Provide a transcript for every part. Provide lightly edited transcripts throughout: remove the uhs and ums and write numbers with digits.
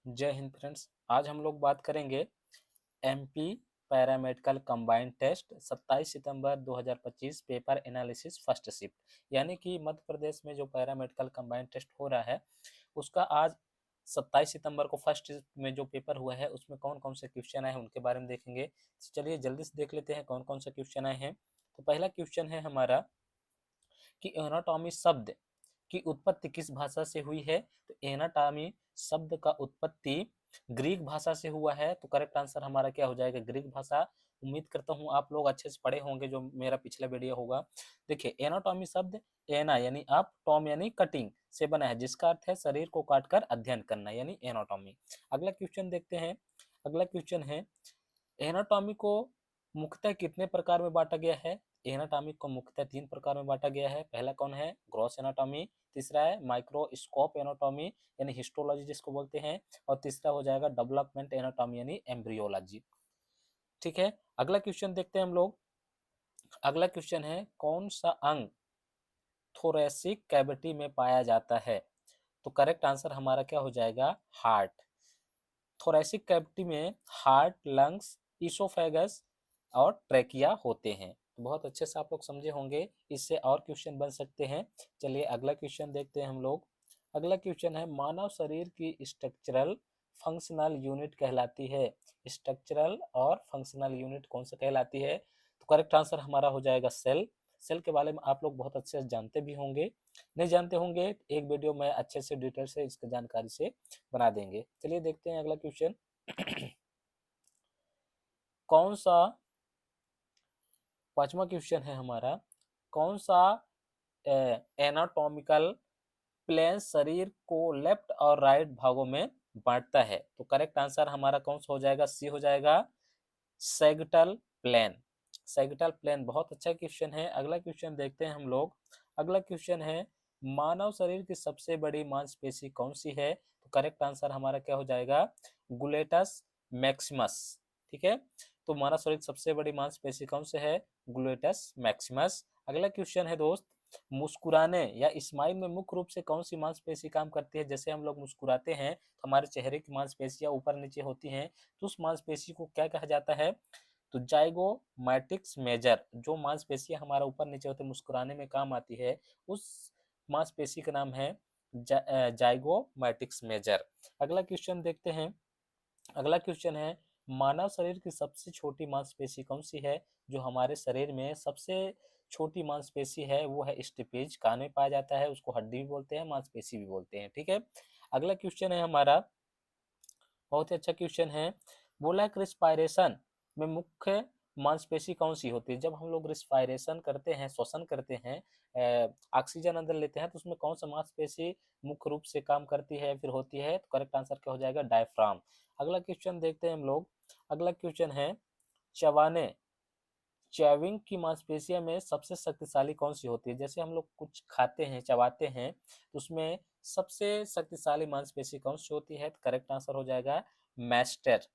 जय हिंद फ्रेंड्स। आज हम लोग बात करेंगे एमपी पैरामेडिकल कंबाइंड टेस्ट 27 सितंबर 2025 पेपर एनालिसिस फर्स्ट शिफ्ट, यानी कि मध्य प्रदेश में जो पैरामेडिकल कंबाइंड टेस्ट हो रहा है उसका आज 27 सितंबर को फर्स्ट शिफ्ट में जो पेपर हुआ है उसमें कौन कौन से क्वेश्चन आए हैं उनके बारे में देखेंगे। चलिए जल्दी से देख लेते हैं कौन कौन से क्वेश्चन आए हैं। तो पहला क्वेश्चन है हमारा कि एनाटॉमी शब्द की उत्पत्ति किस भाषा से हुई है। तो एनाटॉमी शब्द का उत्पत्ति ग्रीक भाषा से हुआ है। तो करेक्ट आंसर हमारा क्या हो जाएगा, ग्रीक भाषा। उम्मीद करता हूँ आप लोग अच्छे से पढ़े होंगे जो मेरा पिछला वीडियो होगा। देखिए एनाटॉमी शब्द एना यानी अप, टॉम यानी कटिंग से बना है, जिसका अर्थ है शरीर को काटकर अध्ययन करना यानी एनाटॉमी। अगला क्वेश्चन देखते हैं। अगला क्वेश्चन है एनाटॉमी को मुख्यतः कितने प्रकार में बांटा गया है। एनाटॉमी को मुख्यतः 3 प्रकार में बांटा गया है। पहला कौन है, ग्रॉस एनाटॉमी। तीसरा है माइक्रोस्कोप एनाटॉमी यानी हिस्टोलॉजी जिसको बोलते हैं। और तीसरा हो जाएगा डेवलपमेंट एनाटॉमी यानी एम्ब्रियोलॉजी। ठीक है, अगला क्वेश्चन देखते हैं हम लोग। अगला क्वेश्चन है कौन सा अंग थोरेसिक कैविटी में पाया जाता है। तो करेक्ट आंसर हमारा क्या हो जाएगा, हार्ट। थोरेसिक कैविटी में हार्ट, लंग्स, इसोफेगस और ट्रेकिया होते हैं। तो बहुत अच्छे से आप लोग समझे होंगे, इससे और क्वेश्चन बन सकते हैं। चलिए अगला क्वेश्चन देखते हैं हम लोग। अगला क्वेश्चन है मानव शरीर की स्ट्रक्चरल फंक्शनल यूनिट कहलाती है। स्ट्रक्चरल और फंक्शनल यूनिट कौन सा कहलाती है। तो करेक्ट आंसर हमारा हो जाएगा सेल। सेल के बारे में आप लोग बहुत अच्छे से जानते भी होंगे, नहीं जानते होंगे एक वीडियो में अच्छे से डिटेल से इसकी जानकारी से बना देंगे। चलिए देखते हैं अगला क्वेश्चन। कौन सा, पांचवा क्वेश्चन है हमारा, कौन सा एनाटॉमिकल प्लेन शरीर को लेफ्ट और राइट भागों में बांटता है। तो करेक्ट आंसर हमारा कौन सा हो जाएगा, सी हो जाएगा, सैगिटल प्लेन। सैगिटल प्लेन बहुत अच्छा क्वेश्चन है। अगला क्वेश्चन देखते हैं हम लोग। अगला क्वेश्चन है मानव शरीर की सबसे बड़ी मांसपेशी कौन सी है। तो करेक्ट आंसर हमारा क्या हो जाएगा, गुलेटस मैक्सिमस। ठीक है, तो मानव शरीर की सबसे बड़ी मांसपेशी कौन से है, ग्लूटेस मैक्सिमस। अगला क्वेश्चन है दोस्त, मुस्कुराने या स्माइल में मुख्य रूप से कौन सी मांसपेशी काम करती है। जैसे हम लोग मुस्कुराते हैं तो हमारे चेहरे की मांसपेशियां ऊपर नीचे होती हैं, तो उस मांसपेशी को क्या कहा जाता है। तो जाइगोमैटिक्स मेजर, जो मांसपेशियां हमारा ऊपर नीचे होते मुस्कुराने में काम आती है, उस मांसपेशी का नाम है जाइगोमैटिक्स मेजर। अगला क्वेश्चन देखते हैं। अगला क्वेश्चन है मानव शरीर की सबसे छोटी मांसपेशी कौन सी है। जो हमारे शरीर में सबसे छोटी मांसपेशी है वो है स्टिपेज, कान में पाया जाता है, उसको हड्डी भी बोलते हैं, मांसपेशी भी बोलते हैं। ठीक है, अगला क्वेश्चन है हमारा, बहुत ही अच्छा क्वेश्चन है। बोला कि रिस्पायरेशन में मुख्य मांसपेशी कौन सी होती है। जब हम लोग रिस्पायरेशन करते हैं, श्वसन करते हैं, ऑक्सीजन अंदर लेते हैं, तो उसमें कौन सा मांसपेशी मुख्य रूप से काम करती है फिर होती है। तो करेक्ट आंसर क्या हो जाएगा, डायफ्राम। अगला क्वेश्चन देखते हैं हम लोग। अगला क्वेश्चन है चबाने, च्यूइंग की मांसपेशियों में सबसे शक्तिशाली कौन सी होती है। जैसे हम लोग कुछ खाते हैं, चबाते हैं, तो उसमें सबसे शक्तिशाली मांसपेशी कौन सी होती है। तो करेक्ट आंसर हो जाएगा मैस्टर।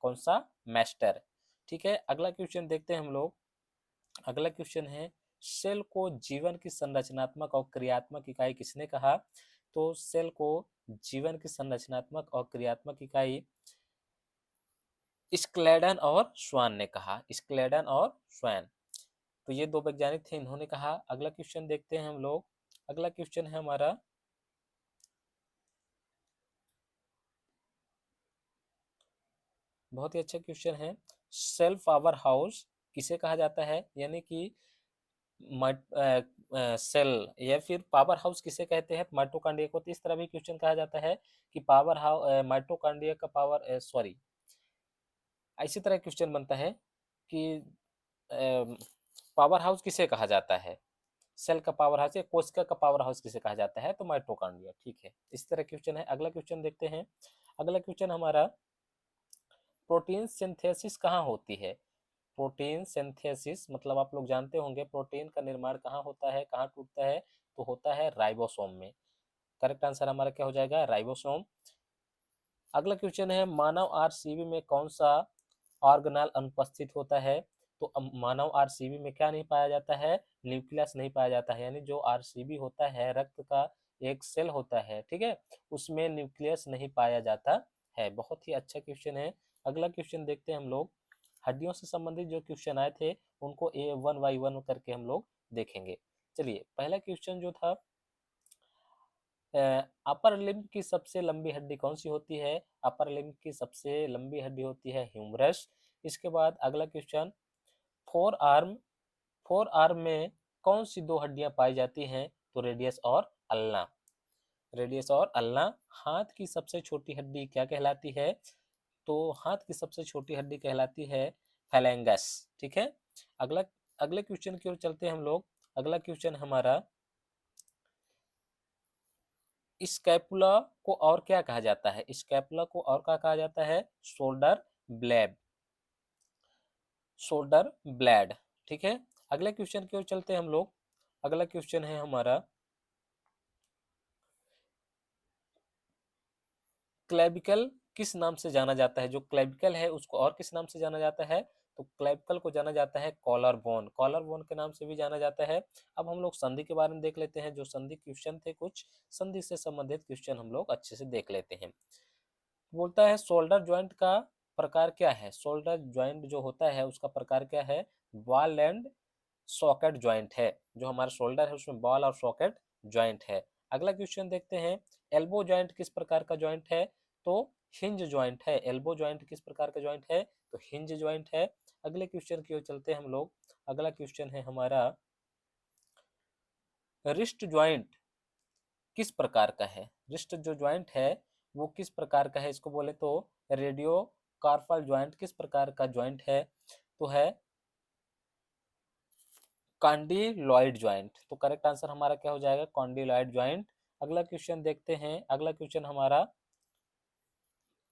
कौन सा, मैस्टर। ठीक है, अगला क्वेश्चन देखते हैं हम लोग। अगला क्वेश्चन है सेल को जीवन की संरचनात्मक और क्रियात्मक इकाई किसने कहा। तो सेल को जीवन की संरचनात्मक और क्रियात्मक इकाई स्क्लेडन और स्वान ने कहा, स्क्लेडन और स्वान। तो ये दो वैज्ञानिक थे, इन्होंने कहा। अगला क्वेश्चन देखते हैं हम लोग। अगला क्वेश्चन है हमारा, बहुत ही अच्छा क्वेश्चन है, सेल पावर हाउस किसे कहा जाता है। यानी कि सेल या फिर पावर हाउस किसे कहते हैं, माइटोकॉन्ड्रिया को। तो इस तरह भी क्वेश्चन कहा जाता है कि पावर हाउस, माइटोकॉन्ड्रिया का पावर, सॉरी, इसी तरह क्वेश्चन बनता है कि पावर हाउस किसे कहा जाता है, सेल का पावर हाउस या कोशिका का पावर हाउस किसे कहा जाता है। तो माइटोकॉन्ड्रिया। ठीक है, इस तरह क्वेश्चन है। अगला क्वेश्चन देखते हैं। अगला क्वेश्चन हमारा, प्रोटीन सिंथेसिस कहाँ होती है। प्रोटीन सिंथेसिस मतलब आप लोग जानते होंगे प्रोटीन का निर्माण कहाँ होता है, कहाँ टूटता है। तो होता है राइबोसोम में। करेक्ट आंसर हमारा क्या हो जाएगा, राइबोसोम। अगला क्वेश्चन है मानव आरसीबी में कौन सा ऑर्गेनल अनुपस्थित होता है। तो मानव आरसीबी में क्या नहीं पाया जाता है, न्यूक्लियस नहीं पाया जाता है। यानी जो आरसीबी होता है रक्त का एक सेल होता है, ठीक है, उसमें न्यूक्लियस नहीं पाया जाता है। बहुत ही अच्छा क्वेश्चन है। अगला क्वेश्चन देखते हैं हम लोग। हड्डियों से संबंधित जो क्वेश्चन आए थे उनको ए वन बाई वन करके हम लोग देखेंगे। चलिए, पहला क्वेश्चन जो था, अपर लिम्ब की सबसे लंबी हड्डी कौन सी होती है? अपर लिम्ब की सबसे लंबी हड्डी होती है ह्यूमरस। इसके बाद अगला question, four arm, four arm में कौन सी दो हड्डियां पाई जाती हैं? तो रेडियस और अल्ना। रेडियस और अल्ना। हाथ की सबसे छोटी हड्डी क्या कहलाती है? तो हाथ की सबसे छोटी हड्डी कहलाती है फैलेंगस, ठीक है। अगला अगले क्वेश्चन की ओर चलते हैं हम लोग। अगला क्वेश्चन हमारा, स्कैपुला को और क्या कहा जाता है? स्कैपुला को और क्या कहा जाता है? शोल्डर ब्लेड, शोल्डर ब्लेड, ठीक है। अगले क्वेश्चन की ओर चलते हैं हम लोग। अगला क्वेश्चन है हमारा, क्लेविकल किस नाम से जाना जाता है? जो क्लेविकल है उसको और किस नाम से जाना जाता है? तो क्लेविकल को जाना जाता है कॉलर बोन, कॉलर बोन के नाम से भी जाना जाता है। अब हम लोग संधि के बारे में देख लेते हैं। जो संधि क्वेश्चन थे, कुछ संधि से संबंधित क्वेश्चन हम लोग अच्छे से देख लेते हैं। बोलता है शोल्डर ज्वाइंट का प्रकार क्या है? शोल्डर ज्वाइंट जो होता है उसका प्रकार क्या है? बॉल एंड सॉकेट ज्वाइंट है। जो हमारा शोल्डर है उसमें बॉल और सॉकेट ज्वाइंट है। अगला क्वेश्चन देखते हैं, एल्बो ज्वाइंट किस प्रकार का ज्वाइंट है? तो हिंज ज्वाइंट है। एल्बो ज्वाइंट किस प्रकार का ज्वाइंट है? तो हिंज ज्वाइंट है। अगले क्वेश्चन की ओर चलते हैं हम लोग। अगला क्वेश्चन है हमारा, रिस्ट ज्वाइंट किस प्रकार का है? रिस्ट जो ज्वाइंट है वो किस प्रकार का है? इसको बोले तो रेडियो कार्पल ज्वाइंट किस प्रकार का ज्वाइंट है? तो है कॉन्डिलॉइड ज्वाइंट। तो करेक्ट आंसर हमारा क्या हो जाएगा? Condyloid joint. अगला क्वेश्चन देखते हैं। अगला क्वेश्चन हमारा,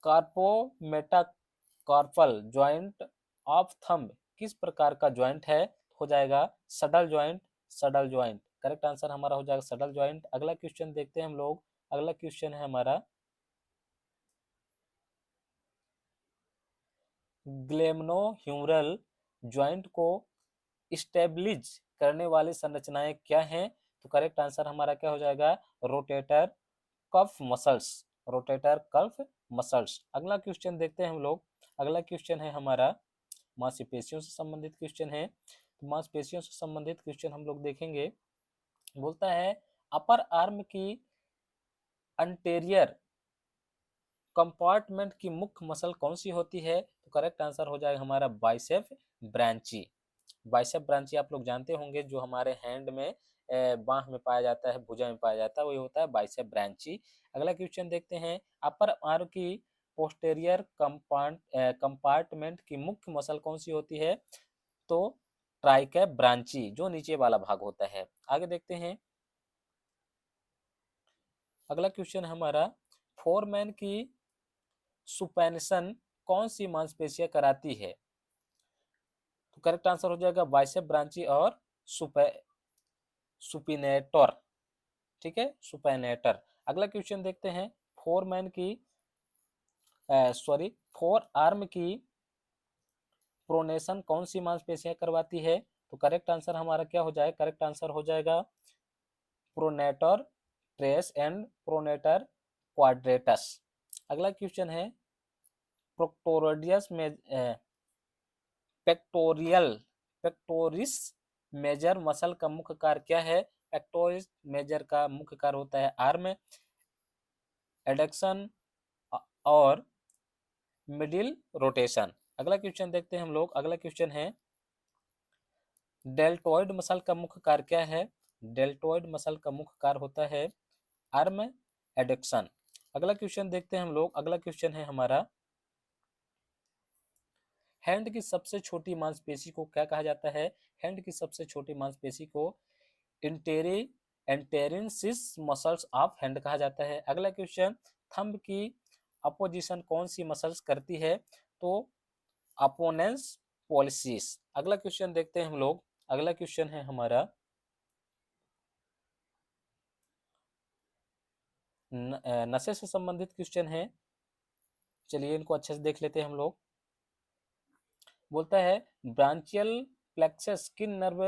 कार्पो मेटाकार्पल ज्वाइंट ऑफ थंब किस प्रकार का ज्वाइंट है? हो जाएगा सडल ज्वाइंट, सडल ज्वाइंट। करेक्ट आंसर हमारा हो जाएगा सडल ज्वाइंट। अगला क्वेश्चन देखते हैं हम लोग। अगला क्वेश्चन है हमारा, ग्लेमनोह्यूमरल ज्वाइंट को स्टेबलिज करने वाली संरचनाएं क्या हैं? तो करेक्ट आंसर हमारा क्या हो जाएगा? Rotator cuff muscles, rotator cuff muscles. अगला क्वेश्चन देखते हैं हम लोग। अगला क्वेश्चन है हमारा, मांसपेशियों से संबंधित क्वेश्चन है। तो मांसपेशियों से संबंधित क्वेश्चन हम लोग देखेंगे। बोलता है अपर आर्म की अंटेरियर कंपार्टमेंट की मुख्य मसल कौन सी होती है? तो करेक्ट आंसर हो जाएगा हमारा बाइसेप ब्रांची। बाइसेप ब्रांची आप लोग जानते होंगे, जो हमारे हैंड में बाह में पाया जाता है, भुजा में पाया जाता है, वही होता है बाइसेप ब्रांची। अगला क्वेश्चन देखते हैं, अपर आर्म की पोस्टेरियर कंपार्टमेंट की मुख्य मसल कौन सी होती है? तो ट्राइकेप ब्रांची, जो नीचे वाला भाग होता है। आगे देखते हैं। अगला क्वेश्चन हमारा, फोरमैन की सुपेनेशन कौन सी मांसपेशियां कराती है? तो करेक्ट आंसर हो जाएगा बाइसेप ब्रांची और सुपे सुपिनेटर, ठीक है, सुपेनेटर। अगला क्वेश्चन देखते हैं, फोर मैन की सॉरी फोर आर्म की प्रोनेशन कौन सी मांसपेशियां करवाती है? तो करेक्ट आंसर हमारा क्या हो जाएगा? करेक्ट आंसर हो जाएगा pronator trace and pronator quadratus. अगला क्वेश्चन है, प्रोक्टोरोडियस में पेक्टोरियल पेक्टोरिस मेजर मसल का मुख्य कार्य क्या है? पेक्टोरिस मेजर का मुख्य कार्य होता है आर्म एडक्शन और मिडिल रोटेशन। अगला क्वेश्चन देखते हैं हम लोग। अगला क्वेश्चन है, डेल्टोइड मसल का मुख्य कार्य क्या है? डेल्टोइड मसल का मुख्य कार्य होता है आर्म एडक्शन। अगला क्वेश्चन देखते हैं हम लोग। अगला क्वेश्चन है हमारा, हैंड की सबसे छोटी मांसपेशी को क्या कहा जाता है? हैंड की सबसे छोटी मांसपेशी को इंटेरी एंटेरिनसिस मसल्स ऑफ हैंड कहा जाता है। अगला क्वेश्चन, थंब की अपोजिशन कौन सी मसल्स करती है? तो अपोनेंस पॉलिसिस। अगला क्वेश्चन देखते हैं हम लोग। अगला क्वेश्चन है हमारा, नशे से संबंधित क्वेश्चन है। चलिए इनको अच्छे से देख लेते हैं हम लोग। बोलता है ब्रांचियल प्लेक्सस किन नर्व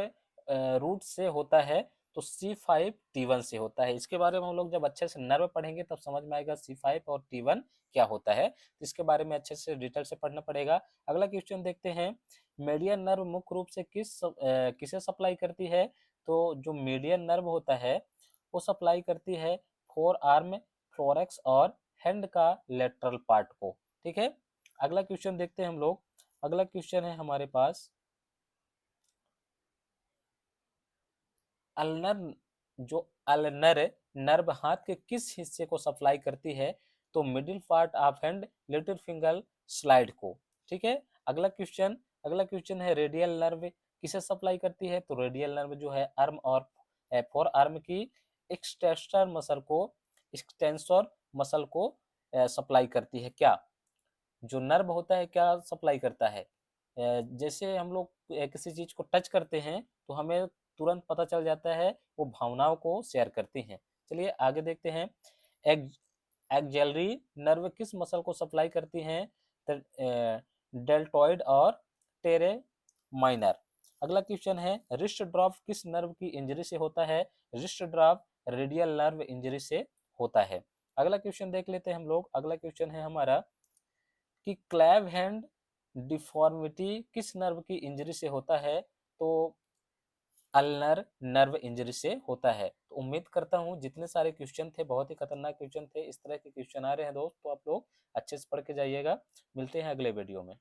रूट से होता है? तो C5T1 से होता है। इसके बारे में हम लोग जब अच्छे से नर्व पढ़ेंगे तब समझ में आएगा C5 और T1 क्या होता है। तो इसके बारे में अच्छे से डिटेल से पढ़ना पड़ेगा। अगला क्वेश्चन देखते हैं, मीडियन नर्व मुख्य रूप से किसे सप्लाई करती है? तो जो मीडियन नर्व होता है वो सप्लाई करती है फोर आर्म, थोरैक्स और हैंड का लेटरल पार्ट को। ठीक है, अगला क्वेश्चन देखते हैं हम लोग। अगला क्वेश्चन है हमारे पास, अल्नर, जो अल्नर नर्व हाथ के किस हिस्से को सप्लाई करती है? तो middle part of hand, little finger slide को। ठीक है, अगला क्वेश्चन है, रेडियल नर्व किसे सप्लाई करती है? तो रेडियल नर्व जो है आर्म और फोर आर्म की एक्सटेंसर मसल को सप्लाई करती है। क्या जो नर्व होता है क्या सप्लाई करता है? जैसे हम लोग किसी चीज को टच करते हैं तो हमें तुरंत पता चल जाता है, वो भावनाओं को शेयर करती हैं। चलिए आगे देखते हैं, एग एक्जेलरी नर्व किस मसल को सप्लाई करती हैं? तो डेल्टॉइड और टेरे माइनर। अगला क्वेश्चन है, रिस्ट ड्रॉप किस नर्व की इंजरी से होता है? Wrist drop radial nerve injury से होता है। अगला क्वेश्चन देख लेते हैं हम लोग। अगला क्वेश्चन है हमारा कि क्लैव हैंड डिफॉर्मिटी किस नर्व की इंजरी से होता है? तो अल्नर नर्व इंजरी से होता है। तो उम्मीद करता हूँ जितने सारे क्वेश्चन थे बहुत ही खतरनाक क्वेश्चन थे, इस तरह के क्वेश्चन आ रहे हैं दोस्त तो आप लोग अच्छे से पढ़ के जाइएगा। मिलते हैं अगले वीडियो में।